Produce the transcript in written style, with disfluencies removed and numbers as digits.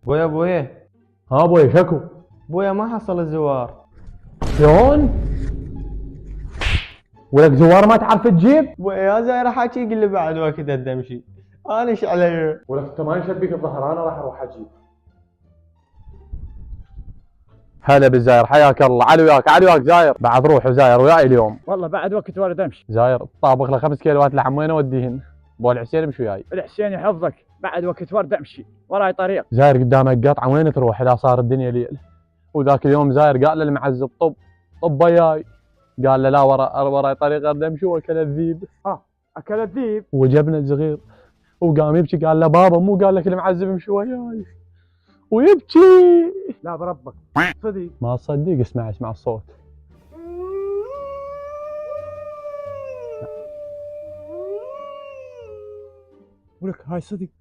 بويا بويا ها ابوي شكو. بويا ما حصل الزوار. شلون؟ ولك زوار ما تعرف تجيب؟ بويا يا زاير حاكي يقول لي بعد وقت امشي. انا ايش علي؟ ولك انت ما يشبك الظهر، انا راح اروح اجيب. هلا بالزاير، حياك الله. علي وياك زاير. بعد روح زاير وياي اليوم. والله بعد وقت وارد امشي. زاير طابخ له 5 كيلوات لحم، وين اوديهن؟ ابو الحسين مش وياي. الحسين يحفظك، بعد وقت وارد امشي، وراي طريق. زاير قدامك قطعه، وين تروح؟ لا صار الدنيا ليل. وذاك اليوم زاير قال للمعزب طب وياي. قال له لا، وراي طريق ارد امشي، واكل الذيب. اكل الذيب. وجبنا الصغير وقام يبكي، قال له بابا مو قال لك المعزب امشي وياي؟ ويبكي. لا بربك صدق. ما تصدق، اسمع الصوت. ولك هاي صدق.